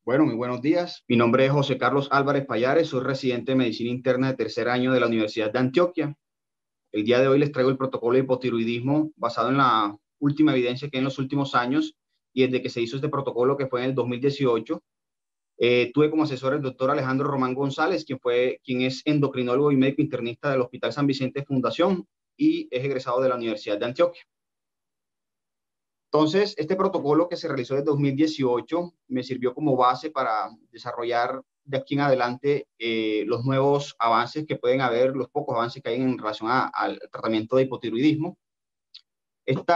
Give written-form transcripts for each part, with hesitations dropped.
Bueno, muy buenos días. Mi nombre es José Carlos Álvarez Payares, soy residente de Medicina Interna de tercer año de la Universidad de Antioquia. El día de hoy les traigo el protocolo de hipotiroidismo basado en la última evidencia que hay en los últimos años y desde que se hizo este protocolo, que fue en el 2018. Tuve como asesor el doctor Alejandro Román González, quien es endocrinólogo y médico internista del Hospital San Vicente Fundación y es egresado de la Universidad de Antioquia. Entonces, este protocolo que se realizó desde 2018 me sirvió como base para desarrollar de aquí en adelante los nuevos avances que pueden haber, los pocos avances que hay en relación al tratamiento de hipotiroidismo. Este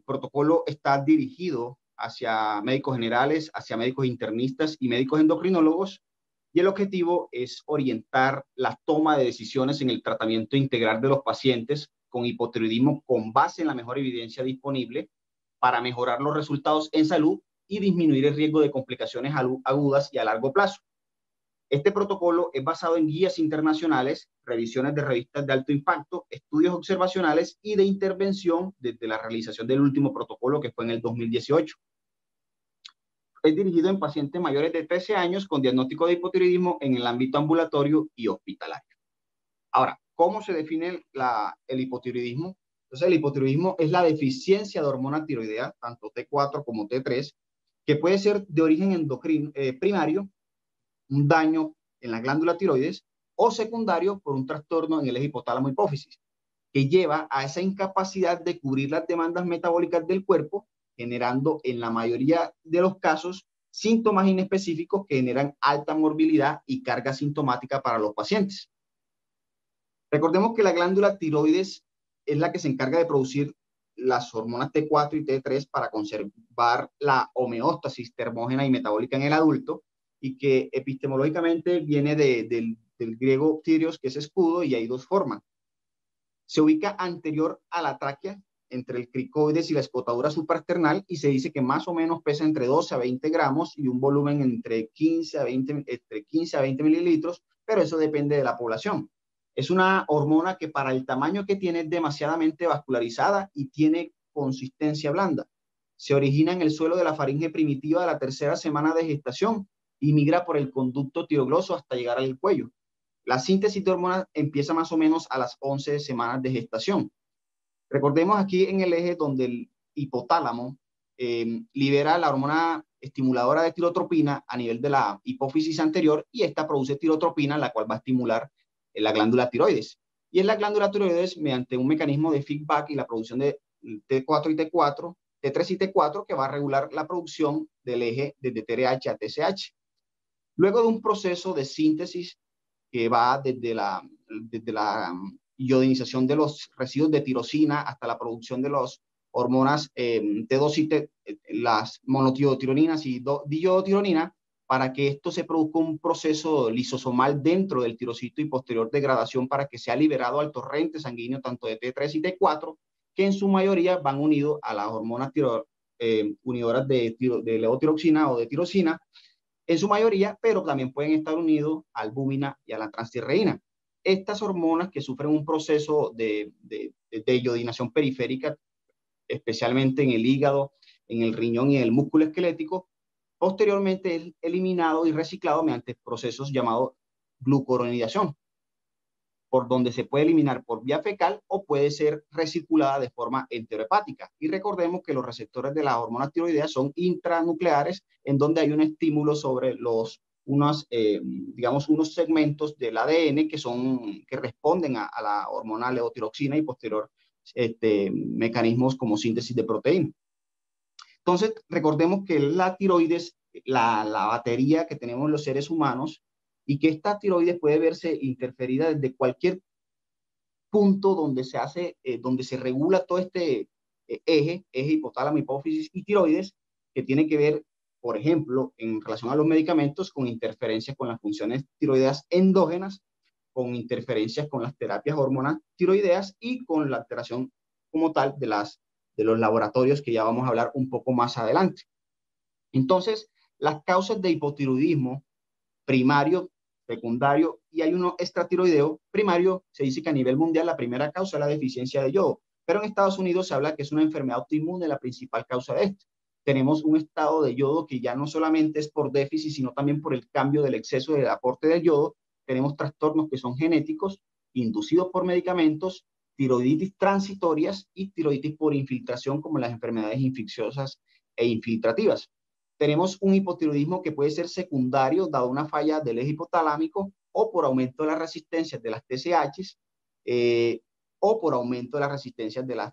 protocolo está dirigido hacia médicos generales, hacia médicos internistas y médicos endocrinólogos, y el objetivo es orientar la toma de decisiones en el tratamiento integral de los pacientes con hipotiroidismo con base en la mejor evidencia disponible para mejorar los resultados en salud y disminuir el riesgo de complicaciones agudas y a largo plazo. Este protocolo es basado en guías internacionales, revisiones de revistas de alto impacto, estudios observacionales y de intervención desde la realización del último protocolo que fue en el 2018. Es dirigido en pacientes mayores de 13 años con diagnóstico de hipotiroidismo en el ámbito ambulatorio y hospitalario. Ahora, ¿cómo se define el hipotiroidismo? Entonces, el hipotiroidismo es la deficiencia de hormona tiroidea, tanto T4 como T3, que puede ser de origen endocrino primario, un daño en la glándula tiroides, o secundario por un trastorno en el eje hipotálamo hipófisis, que lleva a esa incapacidad de cubrir las demandas metabólicas del cuerpo, generando en la mayoría de los casos síntomas inespecíficos que generan alta morbilidad y carga sintomática para los pacientes. Recordemos que la glándula tiroides es la que se encarga de producir las hormonas T4 y T3 para conservar la homeostasis termógena y metabólica en el adulto, y que epistemológicamente viene del griego ptirios, que es escudo, y hay dos formas. Se ubica anterior a la tráquea, entre el cricoides y la escotadura suprasternal, y se dice que más o menos pesa entre 12 a 20 gramos y un volumen entre 15 a 20 mililitros, pero eso depende de la población. Es una hormona que para el tamaño que tiene es demasiadamente vascularizada y tiene consistencia blanda. Se origina en el suelo de la faringe primitiva de la tercera semana de gestación y migra por el conducto tirogloso hasta llegar al cuello. La síntesis de hormonas empieza más o menos a las 11 semanas de gestación. Recordemos aquí en el eje donde el hipotálamo libera la hormona estimuladora de tirotropina a nivel de la hipófisis anterior, y esta produce tirotropina, la cual va a estimular la glándula tiroides. Y en la glándula tiroides, mediante un mecanismo de feedback y la producción de T4 y T4, T3 y T4, que va a regular la producción del eje desde TRH a TSH. Luego de un proceso de síntesis que va desde la iodinización de los residuos de tirosina hasta la producción de las hormonas T2 y las monotirotironinas y diiodotironina, para que esto se produzca un proceso lisosomal dentro del tirocito y posterior degradación para que sea liberado al torrente sanguíneo tanto de T3 y T4, que en su mayoría van unidos a las hormonas unidoras de levotiroxina o de tirosina, en su mayoría, pero también pueden estar unidos a albúmina y a la transtirreína. Estas hormonas que sufren un proceso de iodinación periférica, especialmente en el hígado, en el riñón y en el músculo esquelético, posteriormente es eliminado y reciclado mediante procesos llamados glucuronidación, por donde se puede eliminar por vía fecal o puede ser recirculada de forma enterohepática. Y recordemos que los receptores de las hormonas tiroideas son intranucleares, en donde hay un estímulo sobre unos segmentos del ADN que responden a la hormona levotiroxina y posterior mecanismos como síntesis de proteína. Entonces, recordemos que la tiroides, la batería que tenemos los seres humanos, y que esta tiroides puede verse interferida desde cualquier punto donde se regula todo este eje hipotálamo, hipófisis y tiroides, que tiene que ver, por ejemplo, en relación a los medicamentos, con interferencias con las funciones tiroideas endógenas, con interferencias con las terapias hormonales tiroideas y con la alteración como tal de los laboratorios, que ya vamos a hablar un poco más adelante. Entonces, las causas de hipotiroidismo primario, secundario, y hay uno extratiroideo. Primario, se dice que a nivel mundial la primera causa es la deficiencia de yodo, pero en Estados Unidos se habla que es una enfermedad autoinmune la principal causa de esto. tenemos un estado de yodo que ya no solamente es por déficit, sino también por el cambio del exceso del aporte del yodo. Tenemos trastornos que son genéticos, inducidos por medicamentos, tiroiditis transitorias y tiroiditis por infiltración, como las enfermedades infecciosas e infiltrativas. Tenemos un hipotiroidismo que puede ser secundario, dado una falla del eje hipotalámico, o por aumento de las resistencias de las TSH, o por aumento de las resistencias de las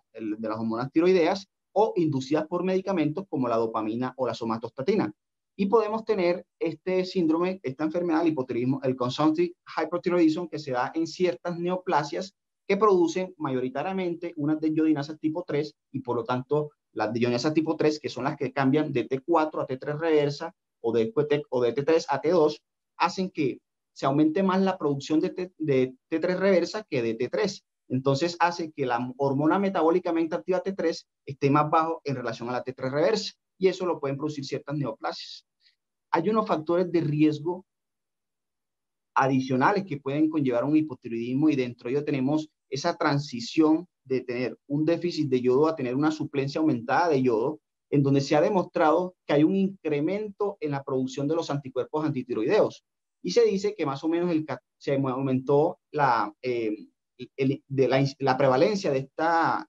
hormonas tiroideas, o inducidas por medicamentos como la dopamina o la somatostatina. Y podemos tener este síndrome, esta enfermedad, el hipotiroidismo, el consumptive hyperthyroidism, que se da en ciertas neoplasias que producen mayoritariamente unas desayunasas tipo 3 y por lo tanto las desayunasas tipo 3, que son las que cambian de T4 a T3 reversa o de T3 a T2, hacen que se aumente más la producción de T3 reversa que de T3. Entonces hace que la hormona metabólicamente activa T3 esté más bajo en relación a la T3 reversa y eso lo pueden producir ciertas neoplasias. Hay unos factores de riesgo adicionales que pueden conllevar un hipotiroidismo y dentro de ello tenemos esa transición de tener un déficit de yodo a tener una suplencia aumentada de yodo, en donde se ha demostrado que hay un incremento en la producción de los anticuerpos antitiroideos. Y se dice que más o menos se aumentó la prevalencia de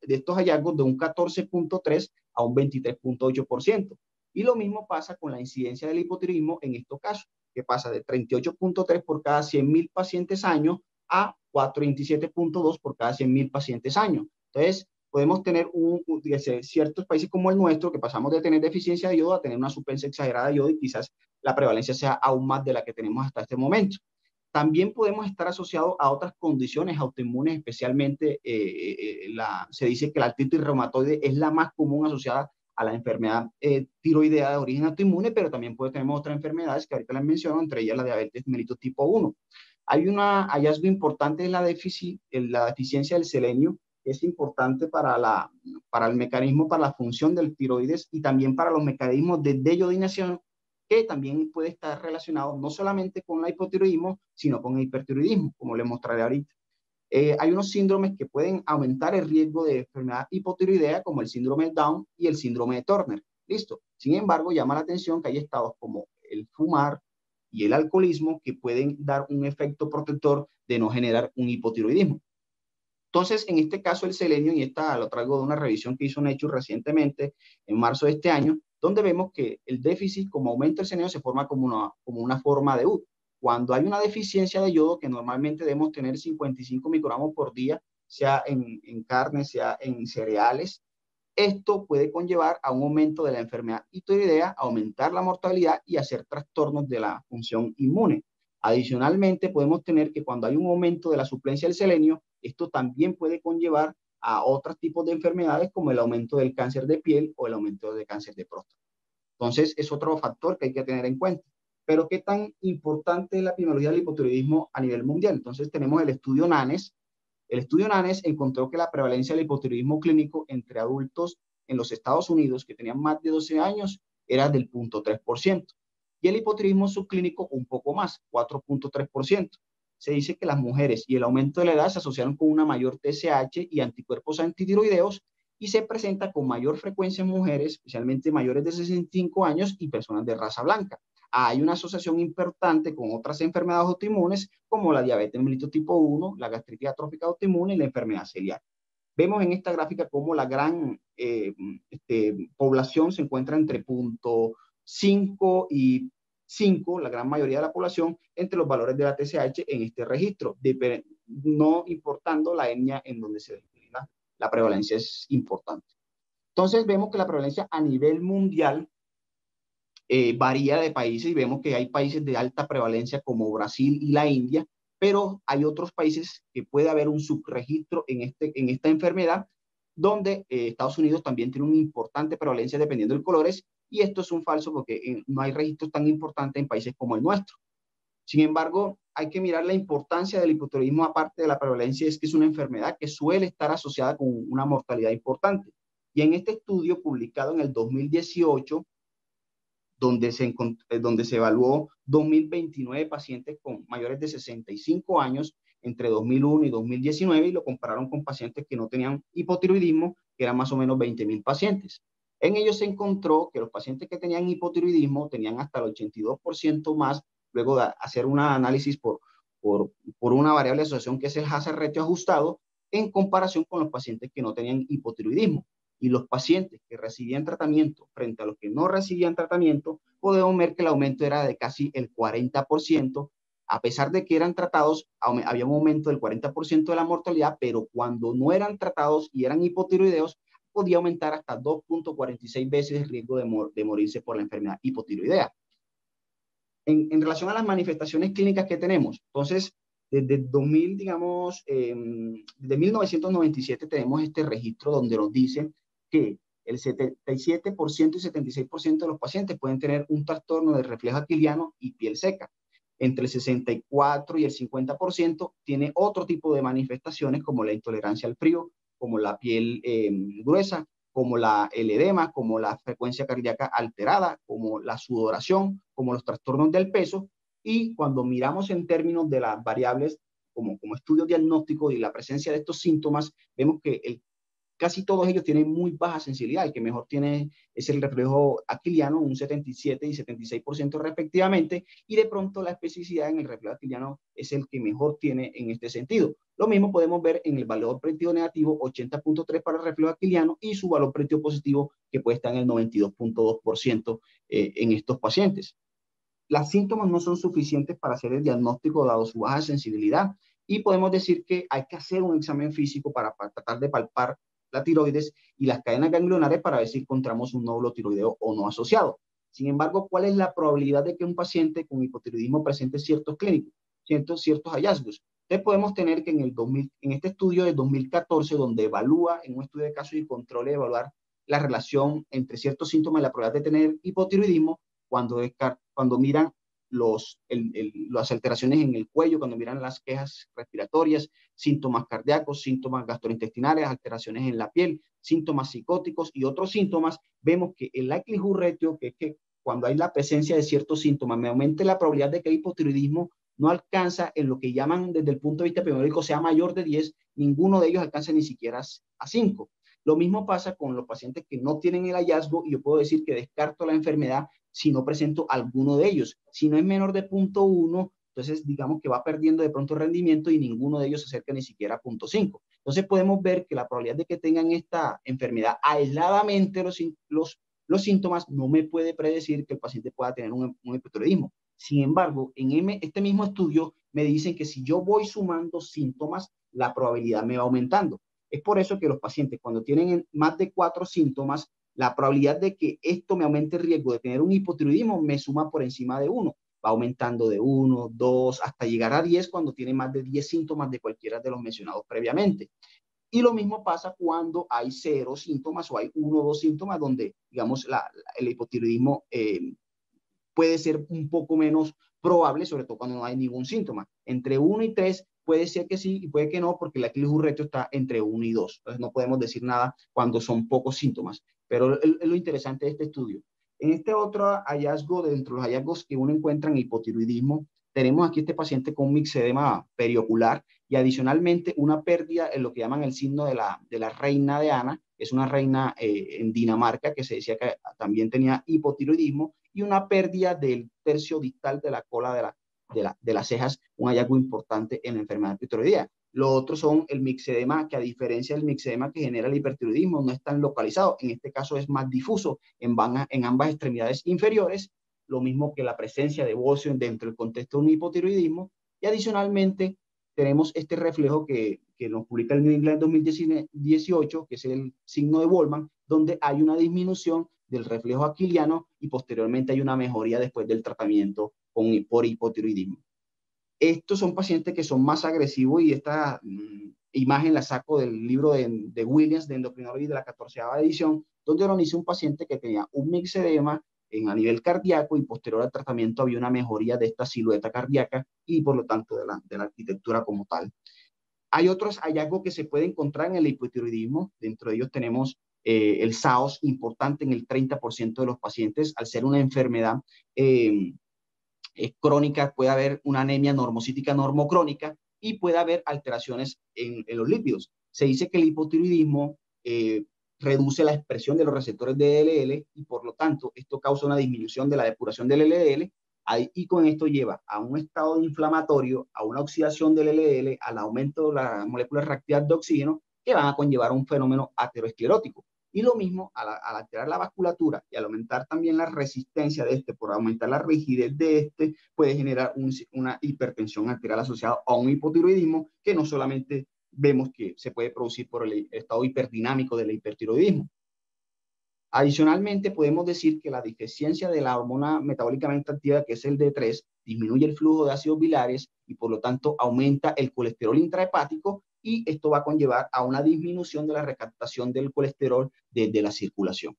estos hallazgos de un 14.3 a un 23.8%. Y lo mismo pasa con la incidencia del hipotiroidismo en estos casos, que pasa de 38.3 por cada 100.000 pacientes año a 427.2 por cada 100.000 pacientes año. Entonces, podemos tener ciertos países como el nuestro, que pasamos de tener deficiencia de yodo a tener una suplencia exagerada de yodo y quizás la prevalencia sea aún más de la que tenemos hasta este momento. También podemos estar asociados a otras condiciones autoinmunes, especialmente se dice que la artritis reumatoide es la más común asociada a la enfermedad tiroidea de origen autoinmune, pero también tenemos otras enfermedades que ahorita les menciono, entre ellas la diabetes mellitus tipo 1. Hay un hallazgo importante en la deficiencia del selenio, que es importante para el mecanismo, para la función del tiroides y también para los mecanismos de deyodinación, que también puede estar relacionado no solamente con el hipotiroidismo, sino con el hipertiroidismo, como les mostraré ahorita. Hay unos síndromes que pueden aumentar el riesgo de enfermedad hipotiroidea, como el síndrome de Down y el síndrome de Turner. Listo. Sin embargo, llama la atención que hay estados como el fumar y el alcoholismo que pueden dar un efecto protector de no generar un hipotiroidismo. Entonces, en este caso, el selenio, y esta lo traigo de una revisión que hizo Nature recientemente, en marzo de este año, donde vemos que el déficit, como aumenta el selenio, se forma como una forma de U. Cuando hay una deficiencia de yodo, que normalmente debemos tener 55 microgramos por día, sea en carne, sea en cereales, esto puede conllevar a un aumento de la enfermedad tiroidea, aumentar la mortalidad y hacer trastornos de la función inmune. Adicionalmente, podemos tener que cuando hay un aumento de la suplencia del selenio, esto también puede conllevar a otros tipos de enfermedades como el aumento del cáncer de piel o el aumento del cáncer de próstata. Entonces, es otro factor que hay que tener en cuenta. Pero, ¿qué tan importante es la epidemiología del hipotiroidismo a nivel mundial? Entonces, tenemos el estudio NANES. El estudio NANES encontró que la prevalencia del hipotiroidismo clínico entre adultos en los Estados Unidos que tenían más de 12 años era del 0.3%. Y el hipotiroidismo subclínico un poco más, 4.3%. Se dice que las mujeres y el aumento de la edad se asociaron con una mayor TSH y anticuerpos antitiroideos y se presenta con mayor frecuencia en mujeres, especialmente mayores de 65 años y personas de raza blanca. Hay una asociación importante con otras enfermedades autoinmunes como la diabetes mellitus tipo 1, la gastritis atrófica autoinmune y la enfermedad celiaca. Vemos en esta gráfica cómo la gran población se encuentra entre 0.5 y 5, la gran mayoría de la población, entre los valores de la TSH en este registro, no importando la etnia en donde se despliega, la prevalencia es importante. Entonces vemos que la prevalencia a nivel mundial varía de países y vemos que hay países de alta prevalencia como Brasil y la India, pero hay otros países que puede haber un subregistro en esta enfermedad, donde Estados Unidos también tiene una importante prevalencia dependiendo de colores, y esto es un falso porque no hay registros tan importantes en países como el nuestro. Sin embargo, hay que mirar la importancia del hipotiroidismo aparte de la prevalencia, es que es una enfermedad que suele estar asociada con una mortalidad importante. Y en este estudio publicado en el 2018, donde se evaluó 2.029 pacientes con mayores de 65 años entre 2001 y 2019 y lo compararon con pacientes que no tenían hipotiroidismo, que eran más o menos 20.000 pacientes. En ellos se encontró que los pacientes que tenían hipotiroidismo tenían hasta el 82% más, luego de hacer un análisis por una variable de asociación que es el hazard ratio ajustado, en comparación con los pacientes que no tenían hipotiroidismo. Y los pacientes que recibían tratamiento frente a los que no recibían tratamiento, podemos ver que el aumento era de casi el 40%. A pesar de que eran tratados, había un aumento del 40% de la mortalidad, pero cuando no eran tratados y eran hipotiroideos, podía aumentar hasta 2.46 veces el riesgo de morirse por la enfermedad hipotiroidea. En relación a las manifestaciones clínicas que tenemos, entonces, desde 2000, digamos, desde 1997 tenemos este registro donde nos dicen que el 77% y 76% de los pacientes pueden tener un trastorno de reflejo aquiliano y piel seca. Entre el 64 y el 50% tiene otro tipo de manifestaciones como la intolerancia al frío, como la piel gruesa, como el edema, como la frecuencia cardíaca alterada, como la sudoración, como los trastornos del peso. Y cuando miramos en términos de las variables como estudio diagnóstico y la presencia de estos síntomas, vemos que casi todos ellos tienen muy baja sensibilidad. El que mejor tiene es el reflejo aquiliano, un 77 y 76% respectivamente, y de pronto la especificidad en el reflejo aquiliano es el que mejor tiene en este sentido. Lo mismo podemos ver en el valor predictivo negativo, 80.3 para el reflejo aquiliano, y su valor predictivo positivo, que puede estar en el 92.2% en estos pacientes. Los síntomas no son suficientes para hacer el diagnóstico dado su baja sensibilidad, y podemos decir que hay que hacer un examen físico para tratar de palpar la tiroides y las cadenas ganglionares para ver si encontramos un nódulo tiroideo o no asociado. Sin embargo, ¿cuál es la probabilidad de que un paciente con hipotiroidismo presente ciertos clínicos, ciertos hallazgos? Entonces podemos tener que en este estudio de 2014, donde evalúa, en un estudio de casos y control, evaluar la relación entre ciertos síntomas y la probabilidad de tener hipotiroidismo, cuando miran las alteraciones en el cuello, cuando miran las quejas respiratorias, síntomas cardíacos, síntomas gastrointestinales, alteraciones en la piel, síntomas psicóticos y otros síntomas, vemos que el likelihood ratio, que es que cuando hay la presencia de ciertos síntomas, me aumenta la probabilidad de que el hipotiroidismo no alcanza en lo que llaman desde el punto de vista epidemiológico sea mayor de 10, ninguno de ellos alcanza ni siquiera a 5. Lo mismo pasa con los pacientes que no tienen el hallazgo, y yo puedo decir que descarto la enfermedad si no presento alguno de ellos. Si no es menor de 0.1, entonces digamos que va perdiendo de pronto rendimiento y ninguno de ellos se acerca ni siquiera a 0.5. Entonces podemos ver que la probabilidad de que tengan esta enfermedad aisladamente los síntomas no me puede predecir que el paciente pueda tener un hipotiroidismo. Sin embargo, en este mismo estudio me dicen que si yo voy sumando síntomas, la probabilidad me va aumentando. Es por eso que los pacientes, cuando tienen más de 4 síntomas, la probabilidad de que esto me aumente el riesgo de tener un hipotiroidismo me suma por encima de 1. Va aumentando de 1, 2, hasta llegar a 10 cuando tiene más de 10 síntomas de cualquiera de los mencionados previamente. Y lo mismo pasa cuando hay 0 síntomas o hay 1 o 2 síntomas donde, digamos, el hipotiroidismo puede ser un poco menos probable, sobre todo cuando no hay ningún síntoma. Entre 1 y 3 puede ser que sí y puede que no, porque el likelihood ratio está entre 1 y 2. Entonces no podemos decir nada cuando son pocos síntomas. Pero es lo interesante de este estudio. En este otro hallazgo, dentro de los hallazgos que uno encuentra en hipotiroidismo, tenemos aquí este paciente con un mixedema periocular y adicionalmente una pérdida en lo que llaman el signo de la reina de Ana, que es una reina en Dinamarca que se decía que también tenía hipotiroidismo, y una pérdida del tercio distal de la cola de las cejas, un hallazgo importante en la enfermedad tiroidea. Lo otro son el mixedema, que a diferencia del mixedema que genera el hipertiroidismo, no es tan localizado. En este caso es más difuso en ambas extremidades inferiores, lo mismo que la presencia de bocio dentro del contexto de un hipotiroidismo. Y adicionalmente tenemos este reflejo que nos publica el New England en 2018, que es el signo de Wolman, donde hay una disminución del reflejo aquiliano y posteriormente hay una mejoría después del tratamiento por hipotiroidismo. Estos son pacientes que son más agresivos, y esta imagen la saco del libro de Williams de endocrinología de la 14ª edición, donde organiza un paciente que tenía un mixedema a nivel cardíaco y posterior al tratamiento había una mejoría de esta silueta cardíaca y por lo tanto de la arquitectura como tal. Hay otros hallazgos que se pueden encontrar en el hipotiroidismo. Dentro de ellos tenemos el SAOS, importante en el 30% de los pacientes, al ser una enfermedad crónica, puede haber una anemia normocítica normocrónica y puede haber alteraciones en los lípidos. Se dice que el hipotiroidismo reduce la expresión de los receptores de LDL y por lo tanto esto causa una disminución de la depuración del LDL y con esto lleva a un estado inflamatorio, a una oxidación del LDL, al aumento de las moléculas reactivas de oxígeno que van a conllevar un fenómeno aterosclerótico. Y lo mismo, al alterar la vasculatura y al aumentar también la resistencia de este, por aumentar la rigidez de este, puede generar una hipertensión arterial asociada a un hipotiroidismo que no solamente vemos que se puede producir por el estado hiperdinámico del hipertiroidismo. Adicionalmente, podemos decir que la deficiencia de la hormona metabólicamente activa, que es el D3, disminuye el flujo de ácidos biliares y por lo tanto aumenta el colesterol intrahepático y esto va a conllevar a una disminución de la recaptación del colesterol desde la circulación.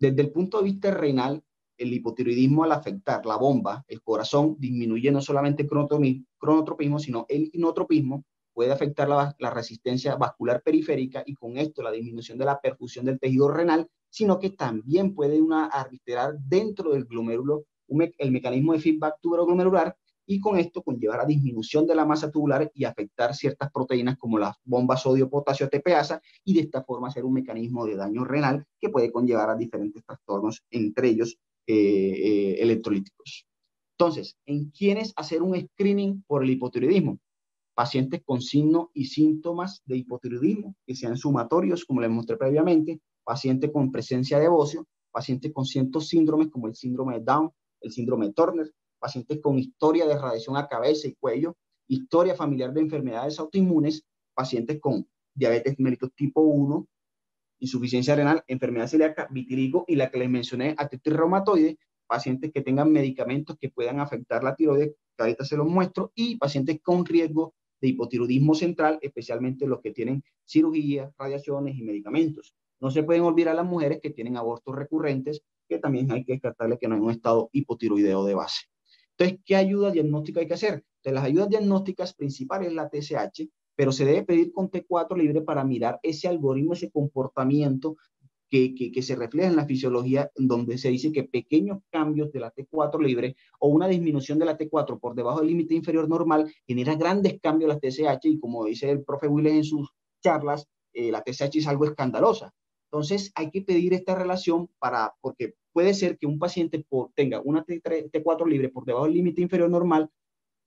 Desde el punto de vista renal, el hipotiroidismo al afectar la bomba, el corazón, disminuye no solamente el cronotropismo, sino el inotropismo, puede afectar la resistencia vascular periférica y con esto la disminución de la perfusión del tejido renal, sino que también puede alterar dentro del glomérulo el mecanismo de feedback tuberoglomerular y con esto conllevar a disminución de la masa tubular y afectar ciertas proteínas como las bombas sodio-potasio ATPasa y de esta forma hacer un mecanismo de daño renal que puede conllevar a diferentes trastornos, entre ellos electrolíticos. Entonces, ¿en quiénes hacer un screening por el hipotiroidismo? Pacientes con signos y síntomas de hipotiroidismo que sean sumatorios, como les mostré previamente, pacientes con presencia de bocio, pacientes con ciertos síndromes como el síndrome de Down, el síndrome de Turner, pacientes con historia de radiación a cabeza y cuello, historia familiar de enfermedades autoinmunes, pacientes con diabetes mellitus tipo 1, insuficiencia renal, enfermedad celíaca, vitiligo y la que les mencioné, artritis reumatoide, pacientes que tengan medicamentos que puedan afectar la tiroides, que ahorita se los muestro, y pacientes con riesgo de hipotiroidismo central, especialmente los que tienen cirugías, radiaciones y medicamentos. No se pueden olvidar las mujeres que tienen abortos recurrentes, que también hay que descartarle que no hay un estado hipotiroideo de base. Entonces, ¿qué ayuda diagnóstica hay que hacer? Entonces, las ayudas diagnósticas principales es la TSH, pero se debe pedir con T4 libre para mirar ese algoritmo, ese comportamiento que se refleja en la fisiología, donde se dice que pequeños cambios de la T4 libre o una disminución de la T4 por debajo del límite inferior normal genera grandes cambios en la TSH y como dice el profe Willis en sus charlas, la TSH es algo escandalosa. Entonces hay que pedir esta relación porque puede ser que un paciente tenga una T4 libre por debajo del límite inferior normal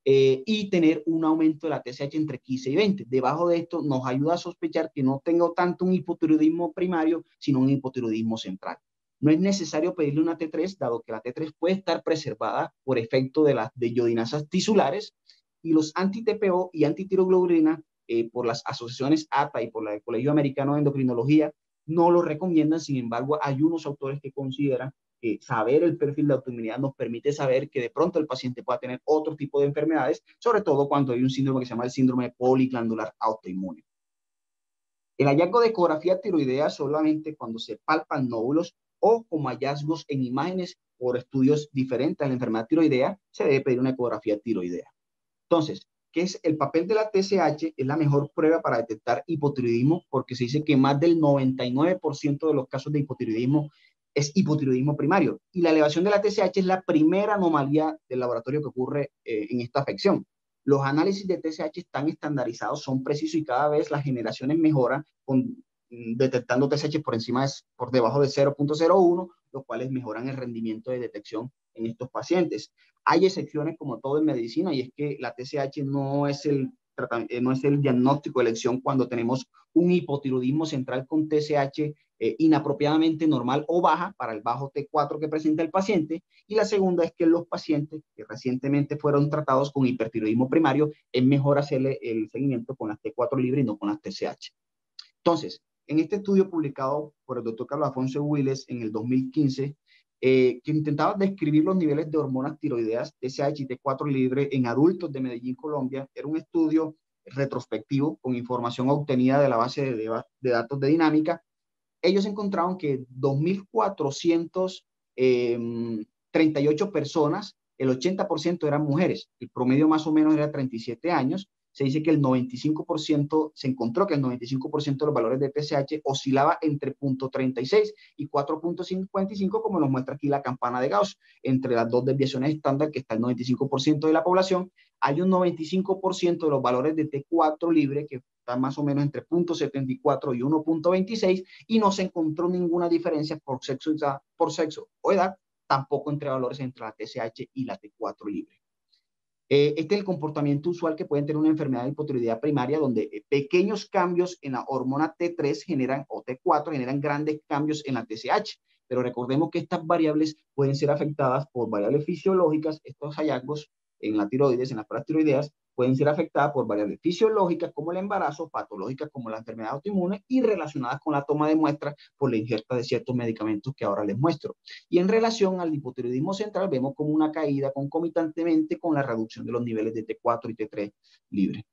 y tener un aumento de la TSH entre 15 y 20. Debajo de esto nos ayuda a sospechar que no tengo tanto un hipotiroidismo primario, sino un hipotiroidismo central. No es necesario pedirle una T3, dado que la T3 puede estar preservada por efecto de las iodinasas tisulares y los anti-TPO y antitiroglobulina por las asociaciones ATA y por la del Colegio Americano de Endocrinología no lo recomiendan. Sin embargo, hay unos autores que consideran que saber el perfil de autoinmunidad nos permite saber que de pronto el paciente pueda tener otro tipo de enfermedades, sobre todo cuando hay un síndrome que se llama el síndrome poliglandular autoinmune. El hallazgo de ecografía tiroidea solamente cuando se palpan nódulos o como hallazgos en imágenes por estudios diferentes a la enfermedad tiroidea, se debe pedir una ecografía tiroidea. Entonces, ¿qué es el papel de la TSH? Es la mejor prueba para detectar hipotiroidismo porque se dice que más del 99% de los casos de hipotiroidismo es hipotiroidismo primario. Y la elevación de la TSH es la primera anomalía del laboratorio que ocurre en esta afección. Los análisis de TSH están estandarizados, son precisos y cada vez las generaciones mejoran detectando TSH por debajo de 0.01, los cuales mejoran el rendimiento de detección en estos pacientes. Hay excepciones como todo en medicina y es que la TSH no es el diagnóstico de elección cuando tenemos un hipotiroidismo central con TSH inapropiadamente normal o baja para el bajo T4 que presenta el paciente. Y la segunda es que los pacientes que recientemente fueron tratados con hipertiroidismo primario es mejor hacerle el seguimiento con las T4 libre y no con las TSH. Entonces, en este estudio publicado por el doctor Carlos Afonso Willis en el 2015, que intentaba describir los niveles de hormonas tiroideas TSH y T4 libre en adultos de Medellín, Colombia, era un estudio retrospectivo con información obtenida de la base de datos de dinámica. Ellos encontraron que 2.438 personas, el 80% eran mujeres, el promedio más o menos era 37 años. Se dice que el 95%, se encontró que el 95% de los valores de TSH oscilaba entre 0.36 y 4.55, como nos muestra aquí la campana de Gauss, entre las dos desviaciones estándar que está el 95% de la población. hay un 95% de los valores de T4 libre que están más o menos entre 0.74 y 1.26 y no se encontró ninguna diferencia por sexo o edad, tampoco entre valores entre la TSH y la T4 libre. Este es el comportamiento usual que pueden tener una enfermedad de hipotiroidea primaria, donde pequeños cambios en la hormona T3 generan, o T4 generan grandes cambios en la TSH. Pero recordemos que estas variables pueden ser afectadas por variables fisiológicas. Estos hallazgos en la tiroides, en las paratiroideas, pueden ser afectadas por variables fisiológicas como el embarazo, patológicas como la enfermedad autoinmune y relacionadas con la toma de muestras por la ingesta de ciertos medicamentos que ahora les muestro. Y en relación al hipotiroidismo central, vemos como una caída concomitantemente con la reducción de los niveles de T4 y T3 libre.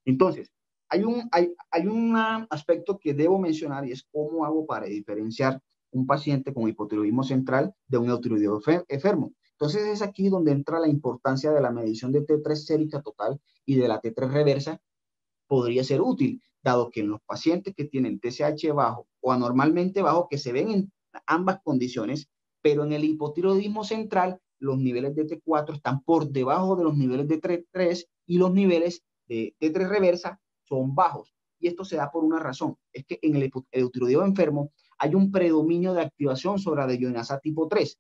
Entonces, hay un aspecto que debo mencionar y es cómo hago para diferenciar un paciente con hipotiroidismo central de un eutiroideo enfermo. Entonces, es aquí donde entra la importancia de la medición de T3 sérica total y de la T3 reversa. Podría ser útil, dado que en los pacientes que tienen TSH bajo o anormalmente bajo, que se ven en ambas condiciones, pero en el hipotiroidismo central, los niveles de T4 están por debajo de los niveles de T3 y los niveles de T3 reversa son bajos. Y esto se da por una razón, es que en el eutiroideo enfermo hay un predominio de activación sobre la dehidrogenasa tipo 3,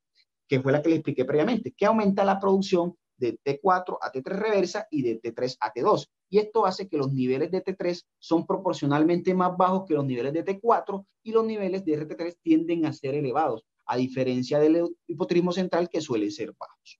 que fue la que le expliqué previamente, que aumenta la producción de T4 a T3 reversa y de T3 a T2. Y esto hace que los niveles de T3 son proporcionalmente más bajos que los niveles de T4 y los niveles de RT3 tienden a ser elevados, a diferencia del hipotiroidismo central que suele ser bajos.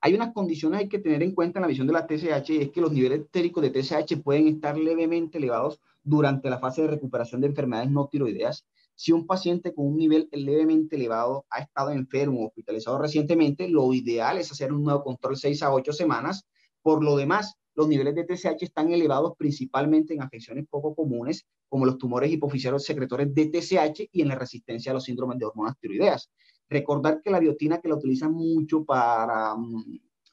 Hay unas condiciones que hay que tener en cuenta en la visión de la TSH y es que los niveles téricos de TSH pueden estar levemente elevados durante la fase de recuperación de enfermedades no tiroideas. Si un paciente con un nivel levemente elevado ha estado enfermo o hospitalizado recientemente, lo ideal es hacer un nuevo control 6 a 8 semanas. Por lo demás, los niveles de TSH están elevados principalmente en afecciones poco comunes, como los tumores hipofisiarios secretores de TSH y en la resistencia a los síndromes de hormonas tiroideas. Recordar que la biotina, que la utilizan mucho para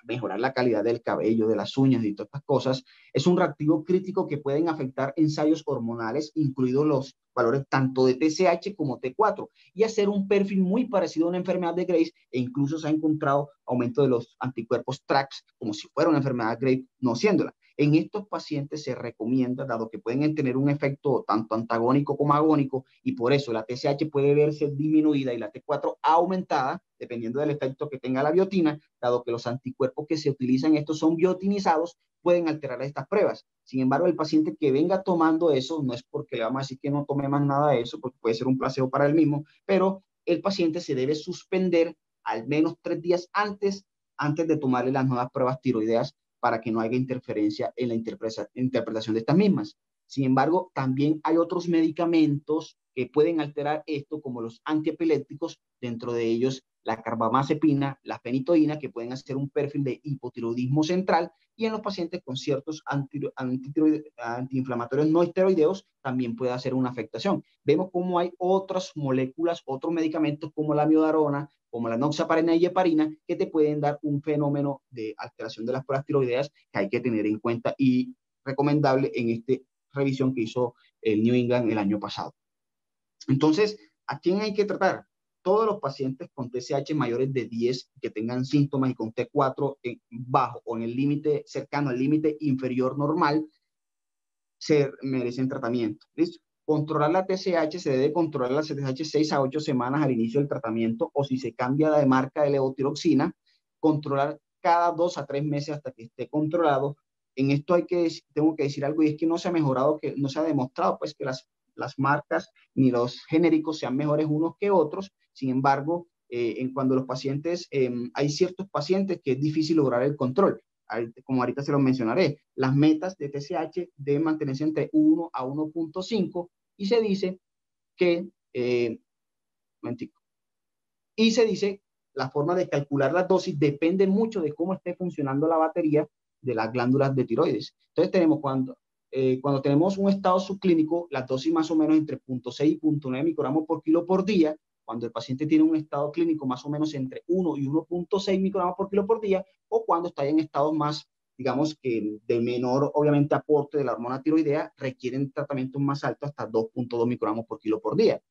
mejorar la calidad del cabello, de las uñas y todas estas cosas, es un reactivo crítico que pueden afectar ensayos hormonales, incluidos los valores tanto de TSH como T4, y hacer un perfil muy parecido a una enfermedad de Graves, e incluso se ha encontrado aumento de los anticuerpos TRAX como si fuera una enfermedad de Graves, no siéndola. En estos pacientes se recomienda, dado que pueden tener un efecto tanto antagónico como agónico, y por eso la TSH puede verse disminuida y la T4 aumentada, dependiendo del efecto que tenga la biotina, dado que los anticuerpos que se utilizan, estos son biotinizados, pueden alterar estas pruebas. Sin embargo, el paciente que venga tomando eso, no es porque le vamos a decir que no tome más nada de eso, porque puede ser un placebo para él mismo, pero el paciente se debe suspender al menos 3 días antes de tomarle las nuevas pruebas tiroideas para que no haya interferencia en la interpretación de estas mismas. Sin embargo, también hay otros medicamentos que pueden alterar esto, como los antiepilépticos, dentro de ellos la carbamazepina, la fenitoína, que pueden hacer un perfil de hipotiroidismo central, y en los pacientes con ciertos antiinflamatorios no esteroideos también puede hacer una afectación. Vemos cómo hay otras moléculas, otros medicamentos como la miodarona, como la noxaparina y heparina, que te pueden dar un fenómeno de alteración de las pruebas tiroideas que hay que tener en cuenta y recomendable en esta revisión que hizo el New England el año pasado. Entonces, ¿a quién hay que tratar? Todos los pacientes con TSH mayores de 10 que tengan síntomas y con T4 bajo o en el límite cercano al límite inferior normal, se merecen tratamiento. ¿Listo? Controlar la TSH, se debe controlar la TSH 6 a 8 semanas al inicio del tratamiento, o si se cambia de marca de levotiroxina, controlar cada 2 a 3 meses hasta que esté controlado. En esto tengo que decir algo, y es que no se ha mejorado, que no se ha demostrado pues que las marcas ni los genéricos sean mejores unos que otros. Sin embargo, cuando los pacientes, hay ciertos pacientes que es difícil lograr el control. Como ahorita se lo mencionaré, las metas de TSH deben mantenerse entre 1 a 1.5 y se dice que, y se dice, la forma de calcular las dosis depende mucho de cómo esté funcionando la batería de las glándulas de tiroides. Entonces tenemos cuando tenemos un estado subclínico, las dosis más o menos entre 0.6 y 0.9 microgramos por kilo por día. Cuando el paciente tiene un estado clínico más o menos entre 1 y 1.6 microgramos por kilo por día, o cuando está en estados más, digamos que de menor, obviamente, aporte de la hormona tiroidea, requieren tratamientos más altos hasta 2.2 microgramos por kilo por día.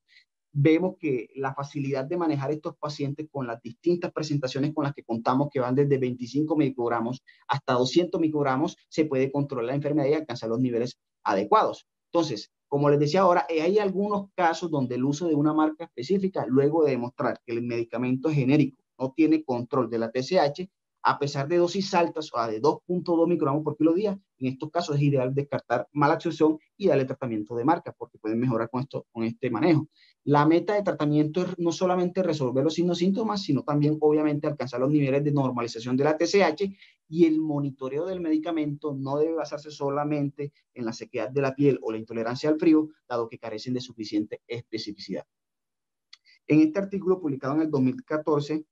vemos que la facilidad de manejar estos pacientes con las distintas presentaciones con las que contamos, que van desde 25 microgramos hasta 200 microgramos, se puede controlar la enfermedad y alcanzar los niveles adecuados. Entonces, como les decía ahora, hay algunos casos donde el uso de una marca específica, luego de demostrar que el medicamento genérico no tiene control de la TSH, a pesar de dosis altas, o de 2.2 microgramos por kilo día, en estos casos es ideal descartar mala absorción y darle tratamiento de marca, porque pueden mejorar con este manejo. La meta de tratamiento es no solamente resolver los signos síntomas, sino también, obviamente, alcanzar los niveles de normalización de la TSH, y el monitoreo del medicamento no debe basarse solamente en la sequedad de la piel o la intolerancia al frío, dado que carecen de suficiente especificidad. En este artículo publicado en el 2014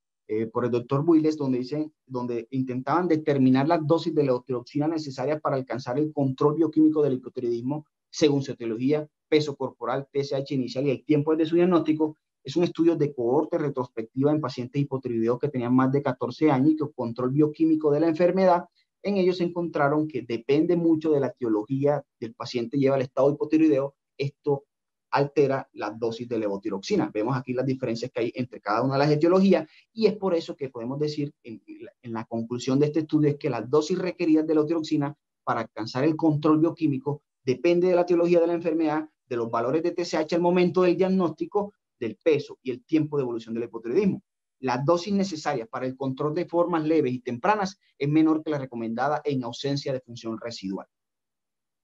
por el doctor Builes, donde intentaban determinar las dosis de levotiroxina necesarias para alcanzar el control bioquímico del hipotiroidismo según su etiología, peso corporal, TSH inicial y el tiempo de su diagnóstico. Es un estudio de cohorte retrospectiva en pacientes hipotiroideos que tenían más de 14 años y con control bioquímico de la enfermedad. En ellos se encontraron que depende mucho de la etiología del paciente, lleva al estado hipotiroideo. Esto altera la dosis de levotiroxina. Vemos aquí las diferencias que hay entre cada una de las etiologías, y es por eso que podemos decir en la conclusión de este estudio es que las dosis requeridas de levotiroxina para alcanzar el control bioquímico depende de la etiología de la enfermedad, de los valores de TSH al momento del diagnóstico, del peso y el tiempo de evolución del hipotiroidismo. Las dosis necesarias para el control de formas leves y tempranas es menor que la recomendada en ausencia de función residual.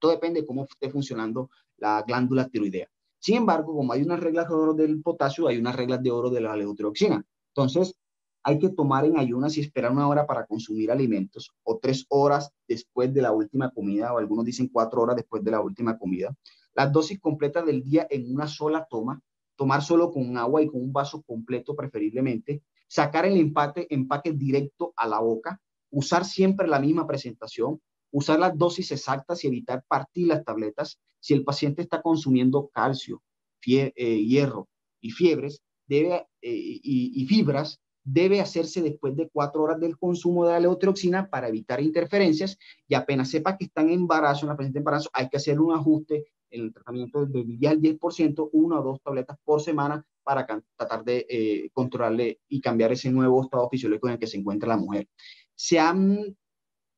Todo depende de cómo esté funcionando la glándula tiroidea. Sin embargo, como hay unas reglas de oro del potasio, hay unas reglas de oro de la levotiroxina. Entonces, hay que tomar en ayunas y esperar 1 hora para consumir alimentos, o 3 horas después de la última comida, o algunos dicen 4 horas después de la última comida. Las dosis completas del día en una sola toma, tomar solo con agua y con un vaso completo preferiblemente, sacar el empaque directo a la boca, usar siempre la misma presentación, usar las dosis exactas y evitar partir las tabletas. Si el paciente está consumiendo calcio, hierro y fiebres, y fibras, debe hacerse después de 4 horas del consumo de la levotiroxina para evitar interferencias, y apenas sepa que está en embarazo, en la presente embarazo, hay que hacer un ajuste en el tratamiento del 10 al 10%, 1 o 2 tabletas por semana para tratar de controlarle y cambiar ese nuevo estado fisiológico en el que se encuentra la mujer. Se han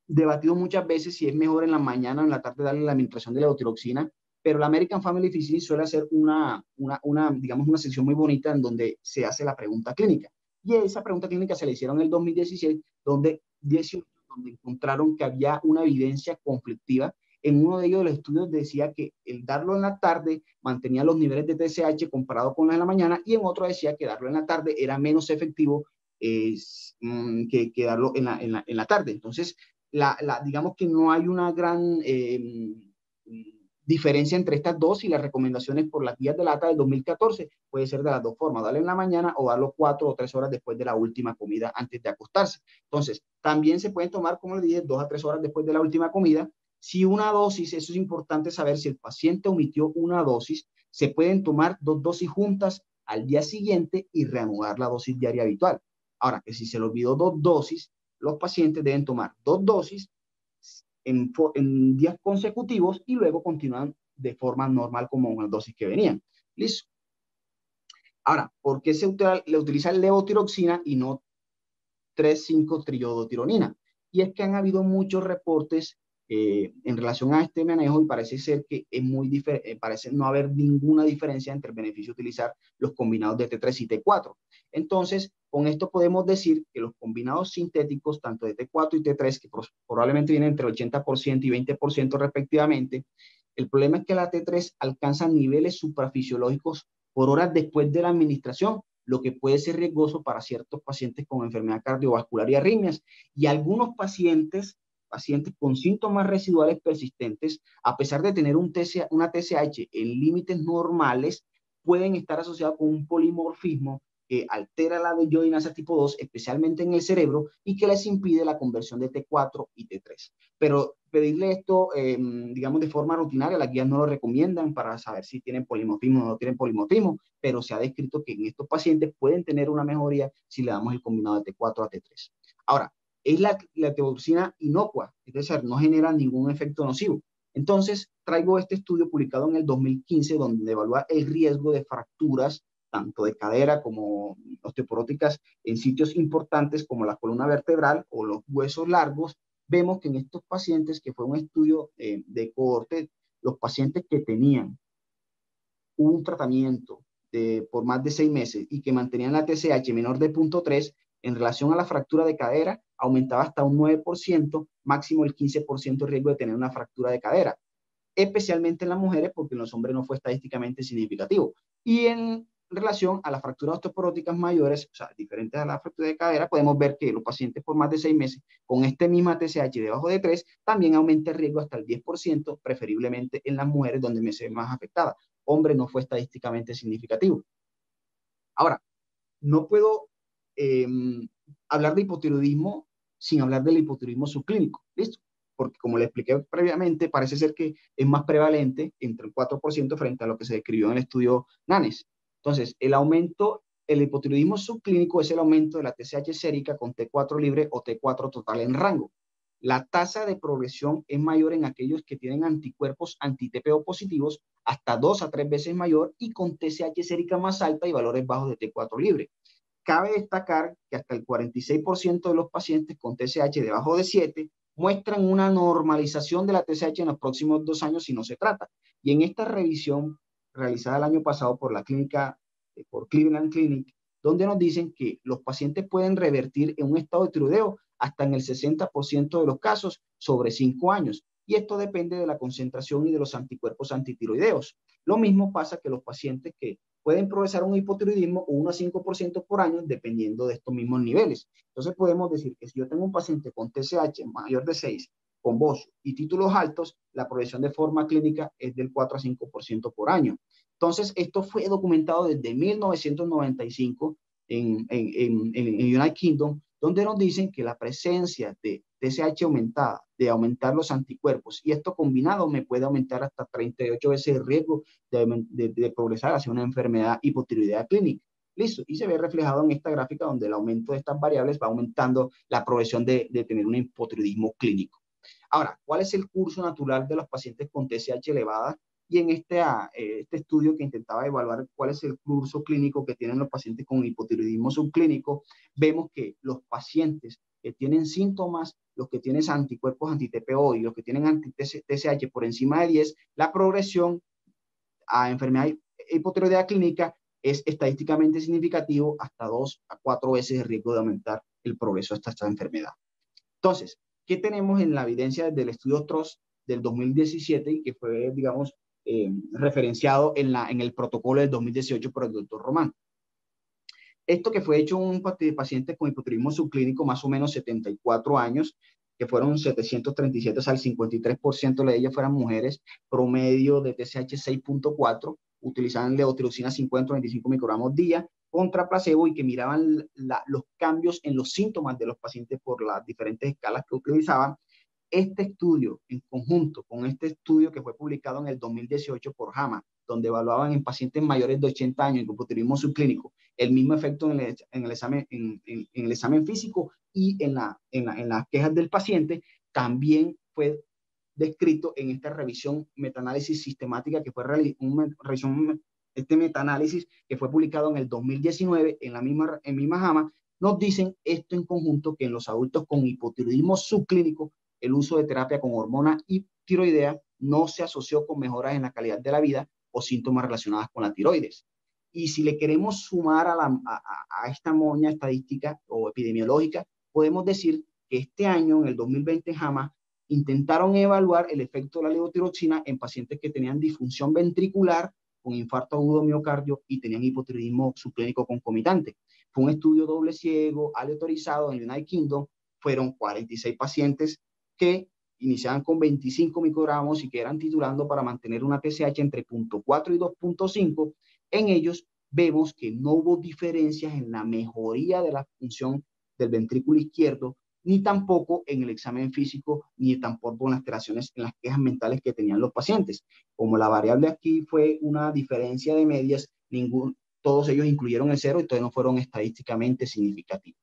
debatido muchas veces si es mejor en la mañana o en la tarde darle la administración de la levotiroxina, pero la American Family Physician suele hacer digamos, una sección muy bonita en donde se hace la pregunta clínica. Y esa pregunta clínica se le hicieron en el 2016, donde encontraron que había una evidencia conflictiva. En uno de ellos, los estudios decía que el darlo en la tarde mantenía los niveles de TSH comparado con los de la mañana, y en otro decía que darlo en la tarde era menos efectivo que darlo en la tarde. Entonces, digamos que no hay una gran diferencia entre estas dos, y las recomendaciones por las guías de la ATA del 2014 puede ser de las dos formas, darle en la mañana o darlo 4 o 3 horas después de la última comida antes de acostarse. Entonces, también se pueden tomar, como les dije, 2 a 3 horas después de la última comida. Si una dosis, eso es importante saber, si el paciente omitió una dosis, se pueden tomar 2 dosis juntas al día siguiente y reanudar la dosis diaria habitual. Ahora, que si se le olvidó 2 dosis, los pacientes deben tomar 2 dosis en días consecutivos y luego continúan de forma normal como una dosis que venían. ¿Listo? Ahora, ¿por qué le utiliza levotiroxina y no 3,5-triodotironina? Y es que han habido muchos reportes en relación a este manejo, y parece ser que es parece no haber ninguna diferencia entre el beneficio de utilizar los combinados de T3 y T4. Entonces, con esto podemos decir que los combinados sintéticos, tanto de T4 y T3, que probablemente vienen entre el 80% y 20% respectivamente, el problema es que la T3 alcanza niveles suprafisiológicos por horas después de la administración, lo que puede ser riesgoso para ciertos pacientes con enfermedad cardiovascular y arritmias. Y algunos pacientes con síntomas residuales persistentes, a pesar de tener una TSH en límites normales, pueden estar asociados con un polimorfismo que altera la iodinasa tipo 2, especialmente en el cerebro, y que les impide la conversión de T4 y T3. Pero pedirle esto, digamos, de forma rutinaria, las guías no lo recomiendan para saber si tienen polimorfismo o no tienen polimorfismo, pero se ha descrito que en estos pacientes pueden tener una mejoría si le damos el combinado de T4 a T3. Ahora, es la levotiroxina inocua, es decir, no genera ningún efecto nocivo. Entonces, traigo este estudio publicado en el 2015, donde evalúa el riesgo de fracturas tanto de cadera como osteoporóticas en sitios importantes como la columna vertebral o los huesos largos, vemos que en estos pacientes, que fue un estudio de cohorte, los pacientes que tenían un tratamiento por más de 6 meses y que mantenían la TSH menor de 0.3, en relación a la fractura de cadera, aumentaba hasta un 9%, máximo el 15% de riesgo de tener una fractura de cadera, especialmente en las mujeres, porque en los hombres no fue estadísticamente significativo. Y en relación a las fracturas osteoporóticas mayores, o sea, diferentes a la fractura de cadera, podemos ver que los pacientes por más de 6 meses con este misma TSH debajo de 3 también aumenta el riesgo hasta el 10%, preferiblemente en las mujeres donde me se ve más afectada. Hombre no fue estadísticamente significativo. Ahora, no puedo eh, hablar de hipotiroidismo sin hablar del hipotiroidismo subclínico, ¿listo? Porque como le expliqué previamente, parece ser que es más prevalente entre el 4% frente a lo que se describió en el estudio NANES. Entonces, el hipotiroidismo subclínico es el aumento de la TSH sérica con T4 libre o T4 total en rango. La tasa de progresión es mayor en aquellos que tienen anticuerpos anti-TPO positivos, hasta 2 a 3 veces mayor, y con TSH sérica más alta y valores bajos de T4 libre. Cabe destacar que hasta el 46% de los pacientes con TSH debajo de 7 muestran una normalización de la TSH en los próximos 2 años si no se trata. Y en esta revisión realizada el año pasado por la clínica, por Cleveland Clinic, donde nos dicen que los pacientes pueden revertir en un estado de tiroideo hasta en el 60% de los casos sobre 5 años. Y esto depende de la concentración y de los anticuerpos antitiroideos. Lo mismo pasa que los pacientes que pueden progresar un hipotiroidismo 1 a 5% por año dependiendo de estos mismos niveles. Entonces podemos decir que si yo tengo un paciente con TSH mayor de 6, con bocio y títulos altos, la progresión de forma clínica es del 4 a 5% por año. Entonces esto fue documentado desde 1995 en United Kingdom, donde nos dicen que la presencia de TSH aumentada, de aumentar los anticuerpos, y esto combinado me puede aumentar hasta 38 veces el riesgo de progresar hacia una enfermedad hipotiroidea clínica. Listo, y se ve reflejado en esta gráfica donde el aumento de estas variables va aumentando la progresión de tener un hipotiroidismo clínico. Ahora, ¿cuál es el curso natural de los pacientes con TSH elevada? Y en este estudio que intentaba evaluar cuál es el curso clínico que tienen los pacientes con hipotiroidismo subclínico, vemos que los pacientes que tienen síntomas, los que tienen anticuerpos anti-TPO y los que tienen anti-TSH por encima de 10, la progresión a enfermedad hipotiroidea clínica es estadísticamente significativo, hasta 2 a 4 veces el riesgo de aumentar el progreso hasta esta enfermedad. Entonces, ¿qué tenemos en la evidencia del estudio TROST del 2017 y que fue, digamos, referenciado en el protocolo del 2018 por el doctor Román? Esto que fue hecho un paciente con hipotiroidismo subclínico, más o menos 74 años, que fueron 737, o sea, el 53% de ellas fueran mujeres, promedio de TSH 6.4, utilizaban levotiroxina 50 25 microgramos día contra placebo, y que miraban los cambios en los síntomas de los pacientes por las diferentes escalas que utilizaban. Este estudio, en conjunto con este estudio que fue publicado en el 2018 por JAMA, donde evaluaban en pacientes mayores de 80 años en hipotiroidismo subclínico el mismo efecto en el examen físico y en las quejas del paciente, también fue descrito en esta revisión metaanálisis sistemática que fue este metaanálisis que fue publicado en el 2019 en la misma JAMA. Nos dicen esto en conjunto, que en los adultos con hipotiroidismo subclínico el uso de terapia con hormona y tiroidea no se asoció con mejoras en la calidad de la vida o síntomas relacionados con la tiroides. Y si le queremos sumar a esta moña estadística o epidemiológica, podemos decir que este año, en el 2020, JAMA intentaron evaluar el efecto de la levotiroxina en pacientes que tenían disfunción ventricular con infarto agudo miocardio y tenían hipotiroidismo subclínico concomitante. Fue un estudio doble ciego, aleatorizado en el United Kingdom. Fueron 46 pacientes que iniciaban con 25 microgramos y que eran titulando para mantener una TSH entre 0.4 y 2.5. En ellos vemos que no hubo diferencias en la mejoría de la función del ventrículo izquierdo, ni tampoco en el examen físico, ni tampoco en las alteraciones en las quejas mentales que tenían los pacientes. Como la variable aquí fue una diferencia de medias, todos ellos incluyeron el 0 y todos no fueron estadísticamente significativos.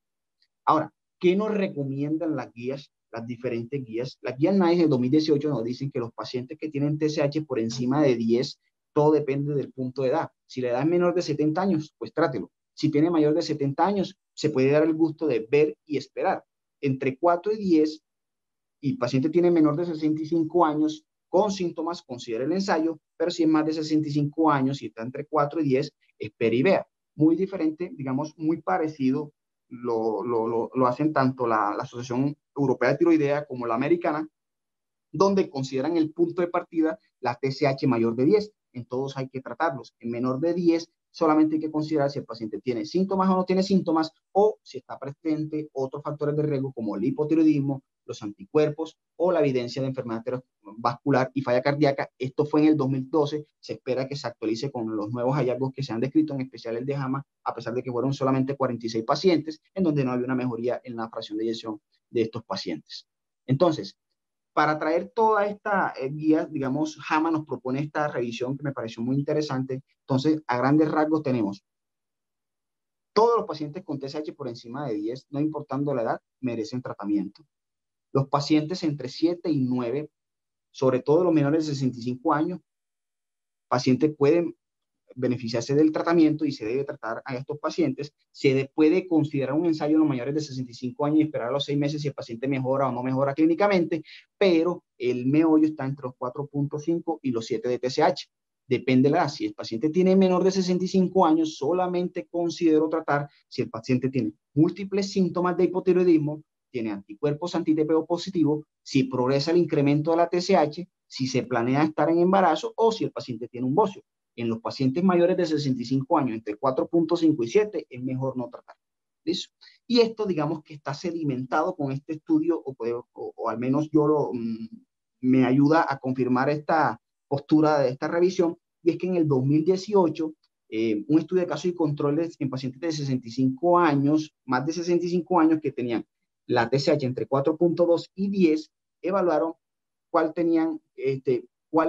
Ahora, ¿qué nos recomiendan las guías, las diferentes guías? Las guías NICE de 2018 nos dicen que los pacientes que tienen TSH por encima de 10 Todo depende del punto de edad. Si la edad es menor de 70 años, pues trátelo. Si tiene mayor de 70 años, se puede dar el gusto de ver y esperar. Entre 4 y 10, y el paciente tiene menor de 65 años con síntomas, considera el ensayo, pero si es más de 65 años y está entre 4 y 10, espera y vea. Muy diferente, digamos, muy parecido, lo hacen tanto la Asociación Europea de Tiroidea como la americana, donde consideran el punto de partida la TSH mayor de 10. En todos hay que tratarlos. En menor de 10 solamente hay que considerar si el paciente tiene síntomas o no tiene síntomas, o si está presente otros factores de riesgo como el hipotiroidismo, los anticuerpos o la evidencia de enfermedad vascular y falla cardíaca. Esto fue en el 2012. Se espera que se actualice con los nuevos hallazgos que se han descrito, en especial el de JAMA, a pesar de que fueron solamente 46 pacientes, en donde no había una mejoría en la fracción de eyección de estos pacientes. Entonces, para traer toda esta guía, digamos, JAMA nos propone esta revisión que me pareció muy interesante. Entonces, a grandes rasgos tenemos todos los pacientes con TSH por encima de 10, no importando la edad, merecen tratamiento. Los pacientes entre 7 y 9, sobre todo los menores de 65 años, pacientes pueden beneficiarse del tratamiento y se debe tratar a estos pacientes. Puede considerar un ensayo en los mayores de 65 años y esperar a los 6 meses si el paciente mejora o no mejora clínicamente, pero el meollo está entre los 4.5 y los 7 de TSH. Depende de la edad. Si el paciente tiene menor de 65 años, solamente considero tratar si el paciente tiene múltiples síntomas de hipotiroidismo, tiene anticuerpos anti-TPO positivos, si progresa el incremento de la TSH, si se planea estar en embarazo o si el paciente tiene un bocio. En los pacientes mayores de 65 años, entre 4.5 y 7, es mejor no tratar. ¿Listo? Y esto, digamos que está sedimentado con este estudio, o al menos me ayuda a confirmar esta postura de esta revisión, y es que en el 2018, un estudio de casos y controles en pacientes de 65 años, más de 65 años que tenían la TSH entre 4.2 y 10, evaluaron cuál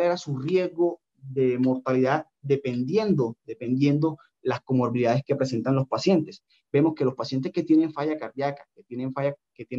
era su riesgo de mortalidad dependiendo las comorbilidades que presentan los pacientes. Vemos que los pacientes que tienen falla cardíaca, que tienen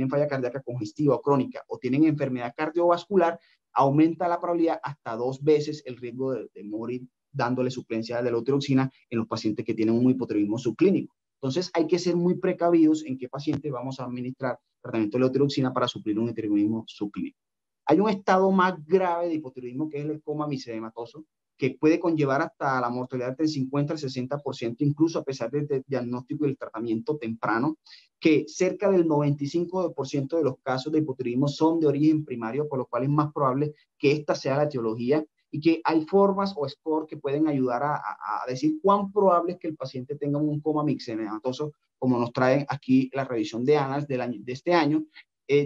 falla cardíaca congestiva o crónica, o tienen enfermedad cardiovascular, aumenta la probabilidad hasta 2 veces el riesgo de morir dándole suplencia de la levotiroxina en los pacientes que tienen un hipotiroidismo subclínico. Entonces hay que ser muy precavidos en qué paciente vamos a administrar tratamiento de levotiroxina para suplir un hipotiroidismo subclínico. Hay un estado más grave de hipotiroidismo que es el coma mixedematoso, que puede conllevar hasta la mortalidad del 50 al 60%, incluso a pesar del diagnóstico y el tratamiento temprano, que cerca del 95% de los casos de hipotiroidismo son de origen primario, por lo cual es más probable que esta sea la etiología, y que hay formas o score que pueden ayudar a decir cuán probable es que el paciente tenga un coma mixedematoso, como nos trae aquí la revisión de ANAS de este año,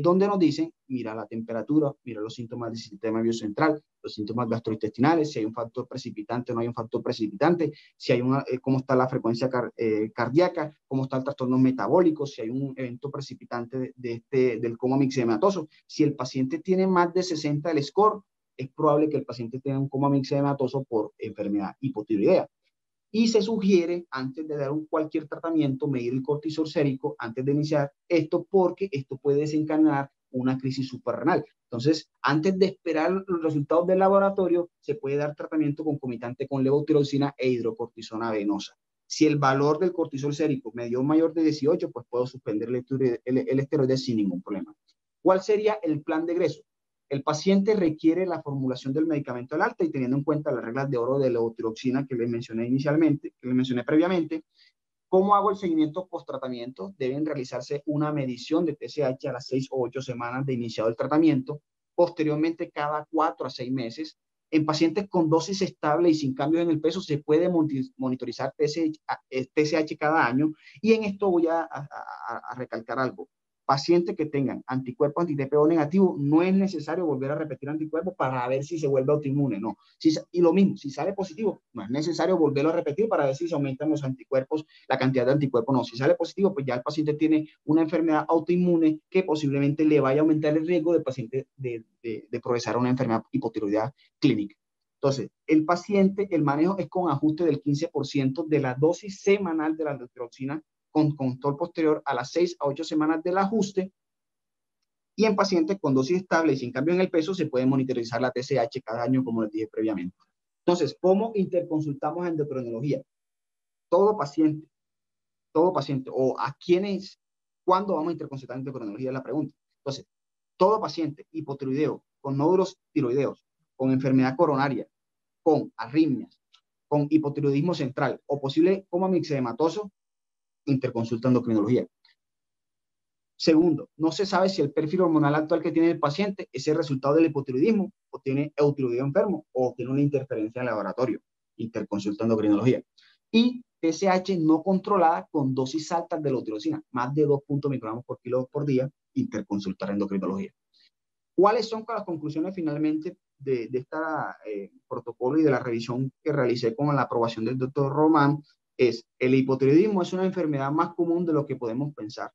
donde nos dicen, mira la temperatura, mira los síntomas del sistema nervioso central, los síntomas gastrointestinales, si hay un factor precipitante o no hay un factor precipitante, si hay cómo está la frecuencia cardíaca, cómo está el trastorno metabólico, si hay un evento precipitante del coma mixedematoso. Si el paciente tiene más de 60 del score, es probable que el paciente tenga un coma mixedematoso por enfermedad hipotiroidea. Y se sugiere, antes de dar cualquier tratamiento, medir el cortisol sérico antes de iniciar esto, porque esto puede desencadenar una crisis suprarrenal. Entonces, antes de esperar los resultados del laboratorio, se puede dar tratamiento concomitante con levotiroxina e hidrocortisona venosa. Si el valor del cortisol sérico me dio mayor de 18, pues puedo suspender el esteroide sin ningún problema. ¿Cuál sería el plan de egreso? El paciente requiere la formulación del medicamento al alta y teniendo en cuenta las reglas de oro de levotiroxina que les mencioné inicialmente, que les mencioné previamente. ¿Cómo hago el seguimiento post-tratamiento? Deben realizarse una medición de TSH a las 6 o 8 semanas de iniciado el tratamiento, posteriormente cada 4 a 6 meses. En pacientes con dosis estable y sin cambios en el peso se puede monitorizar TSH cada año, y en esto voy a recalcar algo. Pacientes que tengan anticuerpos anti-TPO negativo, no es necesario volver a repetir anticuerpos para ver si se vuelve autoinmune, no. Y lo mismo, si sale positivo, no es necesario volverlo a repetir para ver si se aumentan los anticuerpos, la cantidad de anticuerpos, no. Si sale positivo, pues ya el paciente tiene una enfermedad autoinmune que posiblemente le vaya a aumentar el riesgo del paciente de progresar a una enfermedad hipotiroidea clínica. Entonces, el paciente, el manejo es con ajuste del 15% de la dosis semanal de la levotiroxina con control posterior a las 6 a 8 semanas del ajuste, y en pacientes con dosis estable y sin cambio en el peso se puede monitorizar la TSH cada año, como les dije previamente. Entonces, ¿cómo interconsultamos endocrinología? Todo paciente, o a quiénes, ¿cuándo vamos a interconsultar endocrinología? Es la pregunta. Entonces, todo paciente hipotiroideo, con nódulos tiroideos, con enfermedad coronaria, con arritmias, con hipotiroidismo central o posible coma mixedematoso, interconsulta endocrinología. Segundo, no se sabe si el perfil hormonal actual que tiene el paciente es el resultado del hipotiroidismo o tiene eutiroideo enfermo o tiene una interferencia en el laboratorio, interconsulta endocrinología. Y TSH no controlada con dosis altas de leutirosina, más de 2 microgramos por kilo por día, interconsultar endocrinología. ¿Cuáles son las conclusiones finalmente de este protocolo y de la revisión que realicé con la aprobación del doctor Román? El hipotiroidismo es una enfermedad más común de lo que podemos pensar.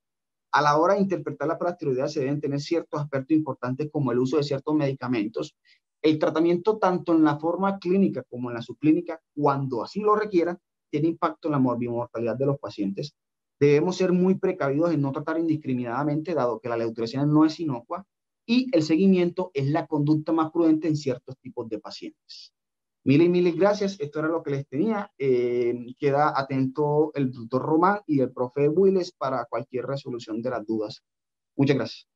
A la hora de interpretar la paratiroidea se deben tener ciertos aspectos importantes como el uso de ciertos medicamentos, el tratamiento tanto en la forma clínica como en la subclínica, cuando así lo requiera, tiene impacto en la morbimortalidad de los pacientes. Debemos ser muy precavidos en no tratar indiscriminadamente, dado que la leutirosina no es inocua, y el seguimiento es la conducta más prudente en ciertos tipos de pacientes. Mil y mil gracias. Esto era lo que les tenía. Queda atento el doctor Román y el profe Willes para cualquier resolución de las dudas. Muchas gracias.